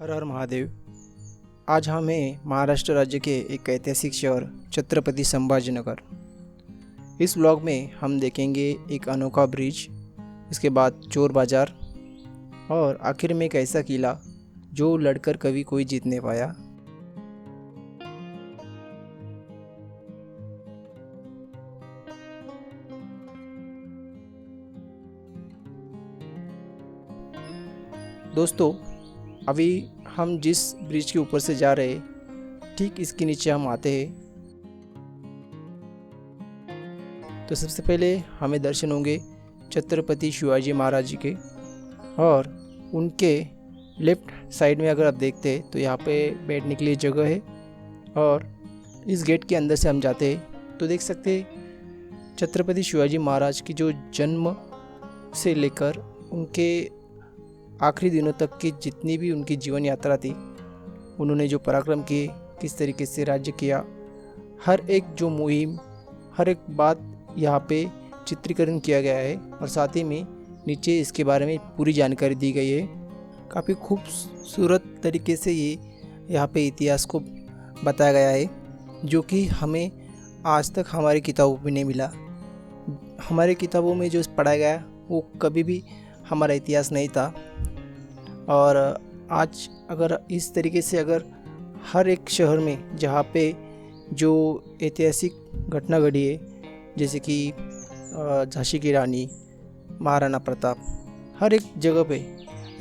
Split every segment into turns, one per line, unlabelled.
हर हर महादेव। आज हम हैं महाराष्ट्र राज्य के एक ऐतिहासिक शहर छत्रपति संभाजीनगर। इस व्लॉग में हम देखेंगे एक अनोखा ब्रिज, इसके बाद चोर बाज़ार और आखिर में एक ऐसा किला जो लड़कर कभी कोई जीत नहीं पाया। दोस्तों, अभी हम जिस ब्रिज के ऊपर से जा रहे हैं ठीक इसके नीचे हम आते हैं तो सबसे पहले हमें दर्शन होंगे छत्रपति शिवाजी महाराज जी के। और उनके लेफ्ट साइड में अगर आप देखते हैं तो यहाँ पे बैठने के लिए जगह है। और इस गेट के अंदर से हम जाते हैं तो देख सकते हैं छत्रपति शिवाजी महाराज की जो जन्म से लेकर उनके आखिरी दिनों तक की जितनी भी उनकी जीवन यात्रा थी, उन्होंने जो पराक्रम किए, किस तरीके से राज्य किया, हर एक जो मुहिम, हर एक बात यहाँ पे चित्रीकरण किया गया है। और साथ ही में नीचे इसके बारे में पूरी जानकारी दी गई है। काफ़ी खूबसूरत तरीके से ये यहाँ पे इतिहास को बताया गया है, जो कि हमें आज तक हमारी किताबों में नहीं मिला। हमारे किताबों में जो पढ़ाया गया वो कभी भी हमारा इतिहास नहीं था। और आज अगर इस तरीके से अगर हर एक शहर में जहाँ पे जो ऐतिहासिक घटना घटी है, जैसे कि झांसी की रानी, महाराणा प्रताप, हर एक जगह पे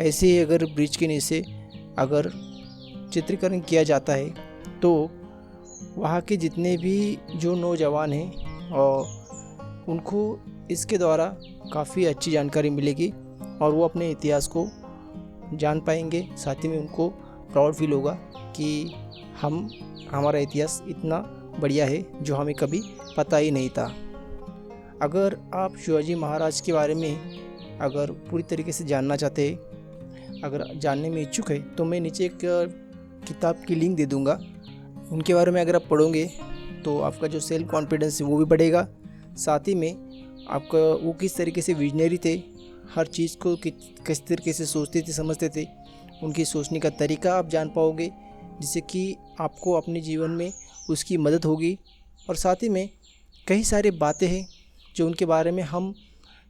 ऐसे ही अगर ब्रिज के नीचे अगर चित्रीकरण किया जाता है तो वहाँ के जितने भी जो नौजवान हैं और उनको इसके द्वारा काफ़ी अच्छी जानकारी मिलेगी और वो अपने इतिहास को जान पाएंगे। साथ ही में उनको प्राउड फील होगा कि हमारा इतिहास इतना बढ़िया है जो हमें कभी पता ही नहीं था। अगर आप शिवाजी महाराज के बारे में अगर पूरी तरीके से जानना चाहते हैं, अगर जानने में इच्छुक है, तो मैं नीचे एक किताब की लिंक दे दूँगा। उनके बारे में अगर आप पढ़ोगे तो आपका जो सेल्फ कॉन्फिडेंस है वो भी बढ़ेगा। साथ ही में आपका वो किस तरीके से विजनरी थे, हर चीज़ को किस तरीके से सोचते थे, समझते थे, उनकी सोचने का तरीका आप जान पाओगे, जिससे कि आपको अपने जीवन में उसकी मदद होगी। और साथ ही में कई सारी बातें हैं जो उनके बारे में हम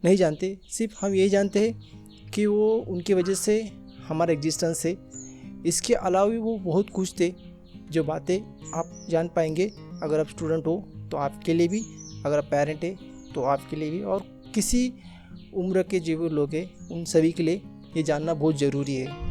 नहीं जानते, सिर्फ हम यही जानते हैं कि वो उनकी वजह से हमारा एग्जिस्टेंस है। इसके अलावा भी वो बहुत कुछ थे जो बातें आप जान पाएंगे। अगर आप स्टूडेंट हो तो आपके लिए भी, अगर आप पेरेंट है तो आपके लिए भी, और किसी उम्र के जो लोग हैं उन सभी के लिए ये जानना बहुत ज़रूरी है।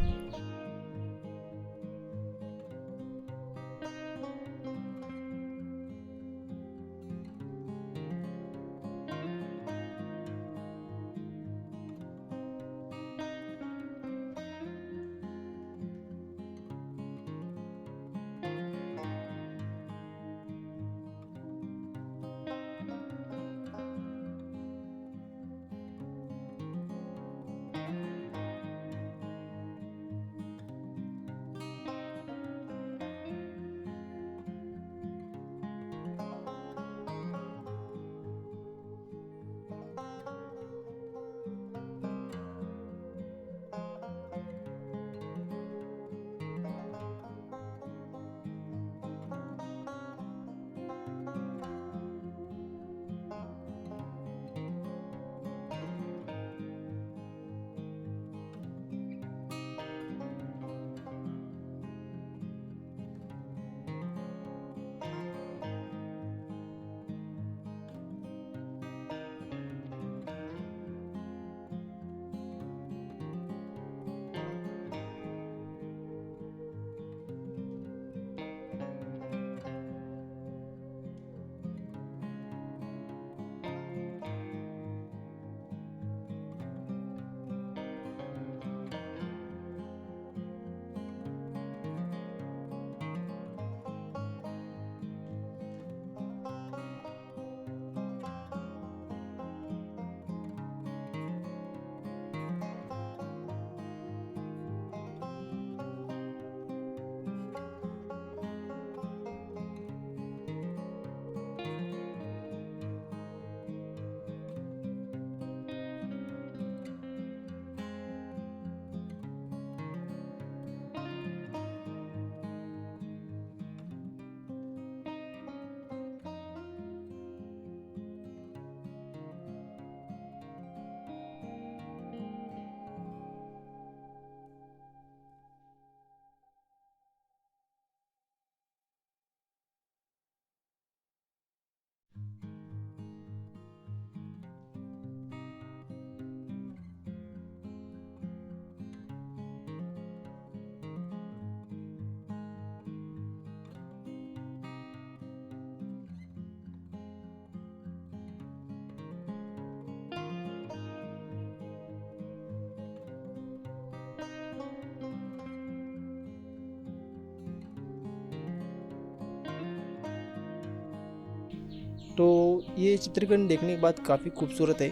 तो ये चित्रीकरण देखने के बाद काफ़ी खूबसूरत है,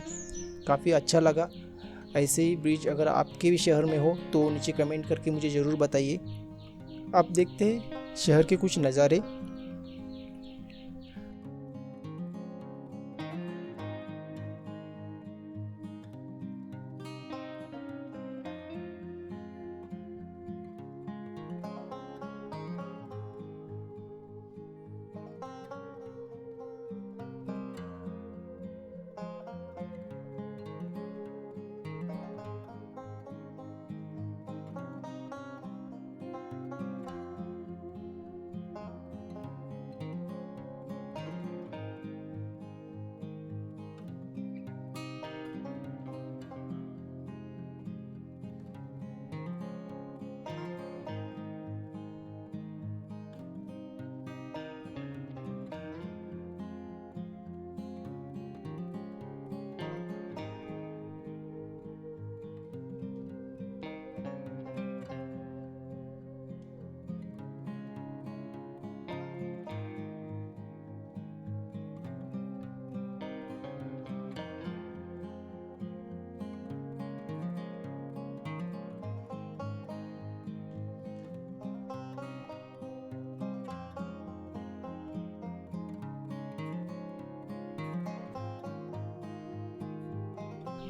काफ़ी अच्छा लगा। ऐसे ही ब्रिज अगर आपके भी शहर में हो तो नीचे कमेंट करके मुझे ज़रूर बताइए। आप देखते हैं शहर के कुछ नज़ारे।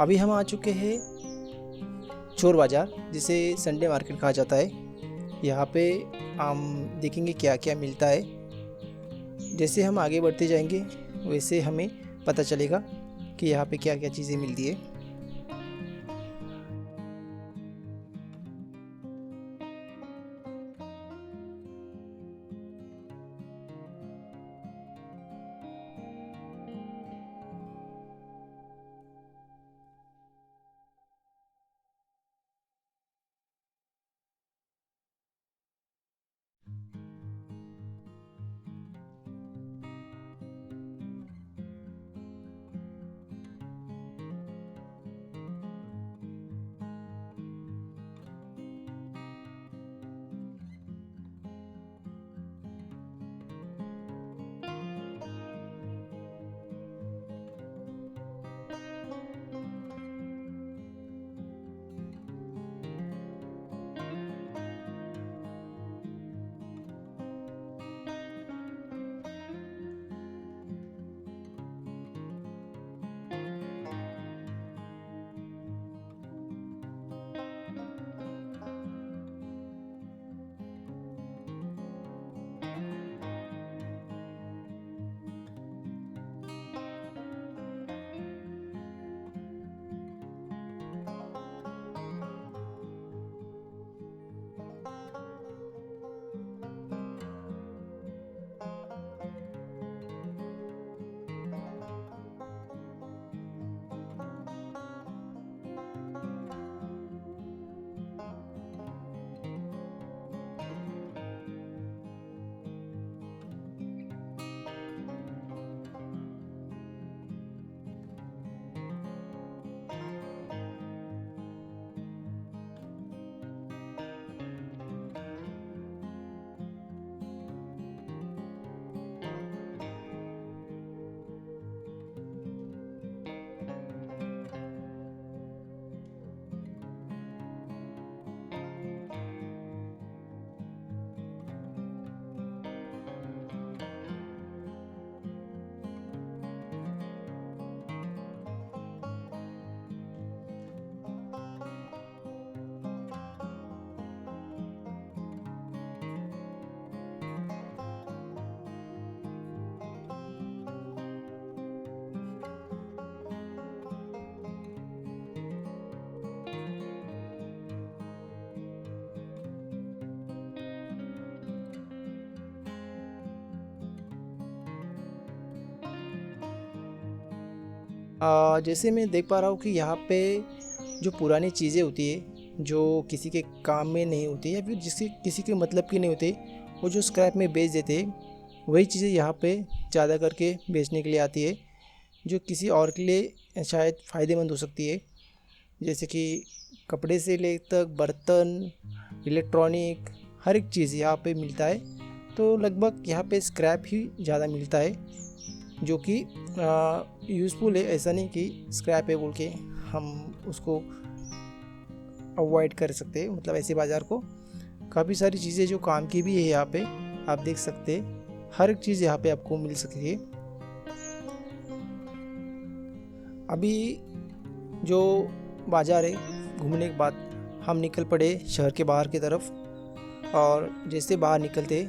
अभी हम आ चुके हैं चोर बाज़ार, जिसे संडे मार्केट कहा जाता है। यहाँ पे हम देखेंगे क्या क्या मिलता है। जैसे हम आगे बढ़ते जाएंगे वैसे हमें पता चलेगा कि यहाँ पे क्या क्या चीज़ें मिलती है। जैसे मैं देख पा रहा हूँ कि यहाँ पे जो पुरानी चीज़ें होती है जो किसी के काम में नहीं होती या फिर किसी के मतलब की नहीं होती, वो जो स्क्रैप में बेच देते हैं, वही चीज़ें यहाँ पे ज़्यादा करके बेचने के लिए आती है, जो किसी और के लिए शायद फ़ायदेमंद हो सकती है। जैसे कि कपड़े से ले तक बर्तन, इलेक्ट्रॉनिक, हर एक चीज़ यहाँ पे मिलता है। तो लगभग यहाँ पे स्क्रैप ही ज़्यादा मिलता है। जो कि यूज़फुल है, ऐसा नहीं कि स्क्रैप है बोल के हम उसको अवॉइड कर सकते हैं। मतलब ऐसे बाज़ार को काफ़ी सारी चीज़ें जो काम की भी है यहाँ पे आप देख सकते हैं, हर एक चीज़ यहाँ पे आपको मिल सकती है। अभी जो बाज़ार है, घूमने के बाद हम निकल पड़े शहर के बाहर की तरफ, और जैसे बाहर निकलते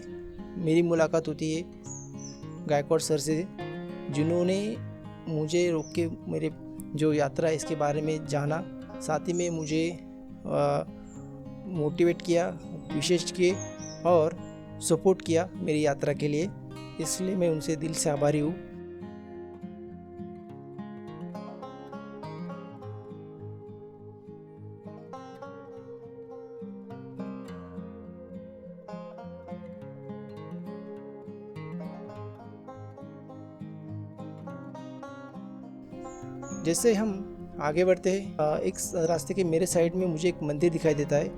मेरी मुलाकात होती है गायकवाड़ सर से, जिन्होंने मुझे रोक के मेरे जो यात्रा है इसके बारे में जाना, साथ ही में मुझे मोटिवेट किया, विशेष किए और सपोर्ट किया मेरी यात्रा के लिए। इसलिए मैं उनसे दिल से आभारी हूँ। जैसे हम आगे बढ़ते हैं, एक रास्ते के मेरे साइड में मुझे एक मंदिर दिखाई देता है।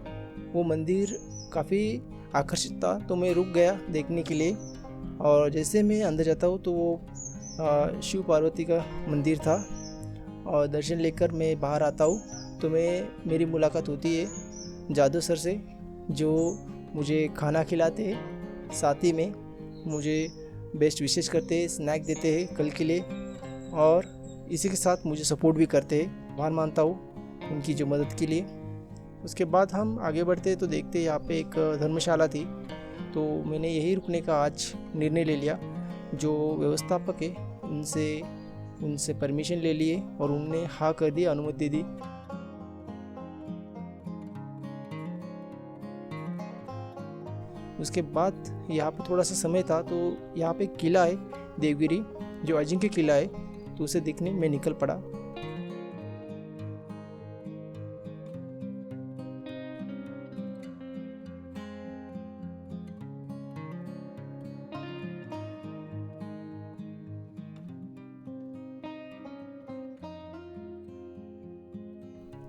वो मंदिर काफ़ी आकर्षित था, तो मैं रुक गया देखने के लिए। और जैसे मैं अंदर जाता हूँ तो वो शिव पार्वती का मंदिर था, और दर्शन लेकर मैं बाहर आता हूँ तो मेरी मुलाकात होती है जादू सर से, जो मुझे खाना खिलाते हैं, साथ ही में मुझे बेस्ट विशेष करते हैं, स्नैक देते हैं कल के लिए, और इसी के साथ मुझे सपोर्ट भी करते हैं। आभार मानता हूँ उनकी जो मदद के लिए। उसके बाद हम आगे बढ़ते तो देखते यहाँ पे एक धर्मशाला थी, तो मैंने यही रुकने का आज निर्णय ले लिया। जो व्यवस्थापक है उनसे परमिशन ले लिए और उनने हाँ कर दी, अनुमति दी। उसके बाद यहाँ पे थोड़ा सा समय था, तो यहाँ पे किला है देवगिरी, जो अजिंक्य किला है, तो उसे देखने में निकल पड़ा।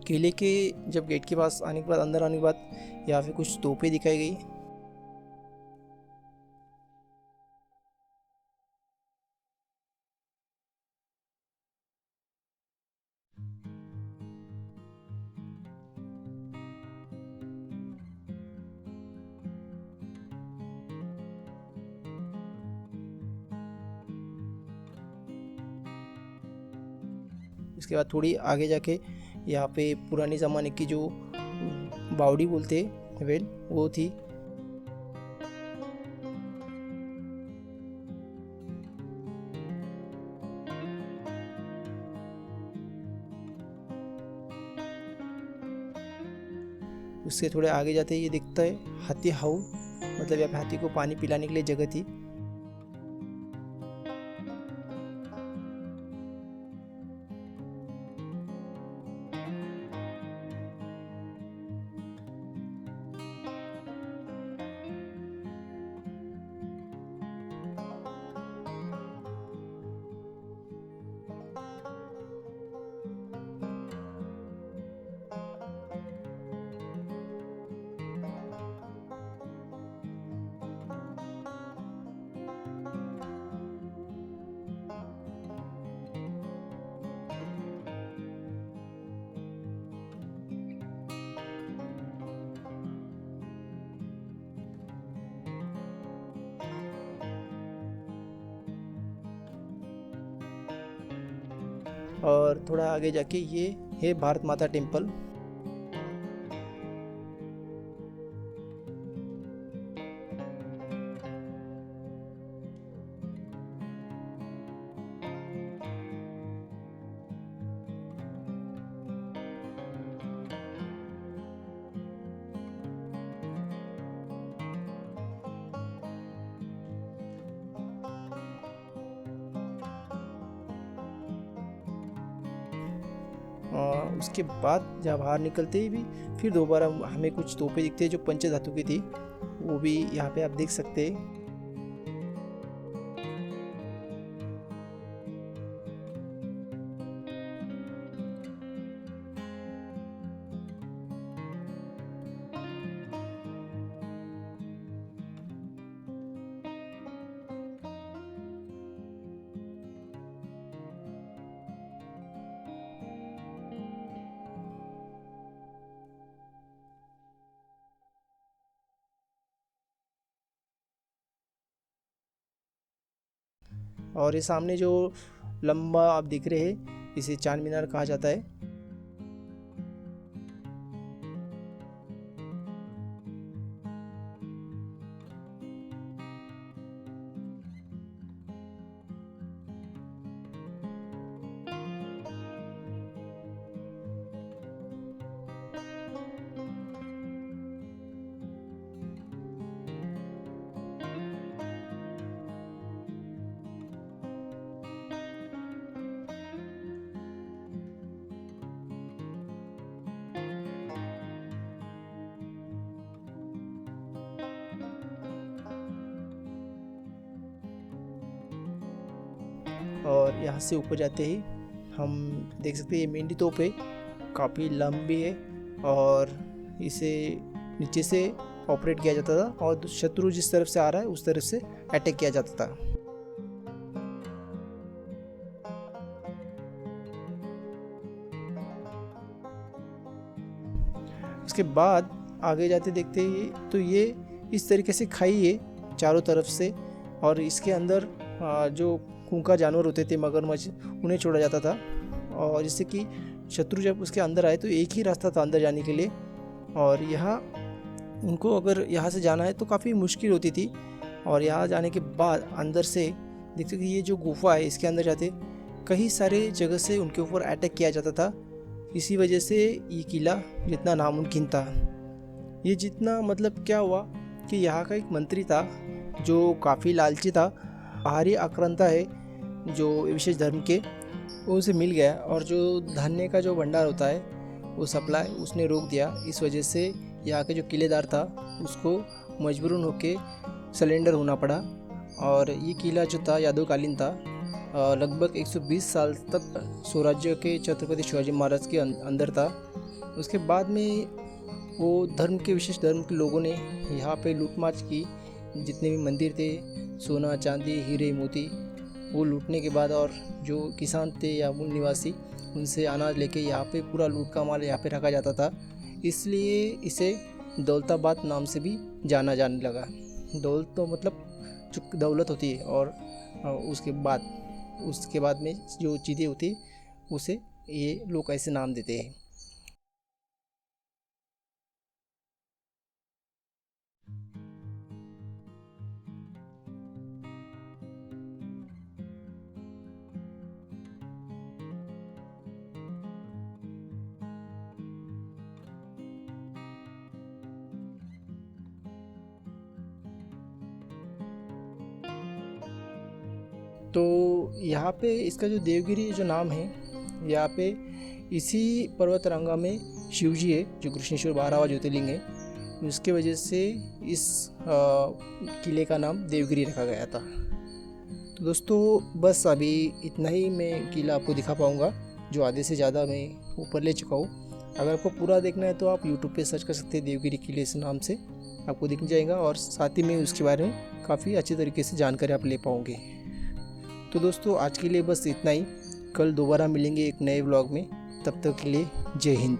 किले के जब गेट के पास आने के बाद, अंदर आने के बाद यहाँ पे कुछ तोपें दिखाई गई। उसके बाद थोड़ी आगे जाके यहाँ पे पुराने ज़माने की जो बावड़ी बोलते वेल, वो थी। उससे थोड़े आगे जाते ये दिखता है हाथी हाउ, मतलब यहाँ पे हाथी को पानी पिलाने के लिए जगह थी। और थोड़ा आगे जाके ये है भारत माता टेम्पल। उसके बाद जब बाहर निकलते ही भी फिर दोबारा हमें कुछ तोपें दिखते हैं जो पंच धातु की थी, वो भी यहाँ पे आप देख सकते हैं। और ये सामने जो लंबा आप दिख रहे हैं इसे चार मीनार कहा जाता है। और यहाँ से ऊपर जाते ही हम देख सकते हैं ये मेंढी तोप है, काफ़ी लंबी है और इसे नीचे से ऑपरेट किया जाता था और शत्रु जिस तरफ से आ रहा है उस तरफ से अटैक किया जाता था। उसके बाद आगे जाते देखते ही तो ये इस तरीके से खाई है चारों तरफ से, और इसके अंदर जो खूंखार जानवर होते थे मगरमच्छ उन्हें छोड़ा जाता था, और जिससे कि शत्रु जब उसके अंदर आए तो एक ही रास्ता था अंदर जाने के लिए, और यहाँ उनको अगर यहाँ से जाना है तो काफ़ी मुश्किल होती थी। और यहाँ जाने के बाद अंदर से देखते कि ये जो गुफा है इसके अंदर जाते कई सारे जगह से उनके ऊपर अटैक किया जाता था। इसी वजह से ये किला जितना नामुमकिन था। ये जितना मतलब क्या हुआ कि यहाँ का एक मंत्री था जो काफ़ी लालची था, बाहरी आक्रांता है जो विशेष धर्म के, वो उसे मिल गया और जो धान्य का जो भंडार होता है वो सप्लाई उसने रोक दिया। इस वजह से यहाँ के जो किलेदार था उसको मजबूरन होके सरेंडर होना पड़ा। और ये किला जो था यादवकालीन था, लगभग 120 साल तक स्वराज्य के छत्रपति शिवाजी महाराज के अंदर था। उसके बाद में वो विशेष धर्म के लोगों ने यहाँ पे लूटमार की, जितने भी मंदिर थे, सोना चांदी हीरे मोती, वो लूटने के बाद और जो किसान थे या मूल निवासी उनसे अनाज लेके यहाँ पे पूरा लूट का माल यहाँ पे रखा जाता था। इसलिए इसे दौलताबाद नाम से भी जाना जाने लगा। दौलत तो मतलब जो दौलत होती है, और उसके बाद में जो चीज़ें होती है उसे ये लोग ऐसे नाम देते हैं। तो यहाँ पे इसका जो देवगिरी जो नाम है, यहाँ पे इसी पर्वतरंगा में शिव जी है जो कृष्णेश्वर 12वां ज्योतिर्लिंग है, उसके वजह से इस किले का नाम देवगिरी रखा गया था। तो दोस्तों बस अभी इतना ही मैं किला आपको दिखा पाऊँगा, जो आधे से ज़्यादा मैं ऊपर ले चुका हूँ। अगर आपको पूरा देखना है तो आप यूट्यूब पे सर्च कर सकते हैं देवगिरी किले इस नाम से, आपको दिख जाएगा और साथ ही में उसके बारे में काफ़ी अच्छी तरीके से जानकारी आप ले पाओगे। तो दोस्तों आज के लिए बस इतना ही, कल दोबारा मिलेंगे एक नए व्लॉग में, तब तक के लिए जय हिंद।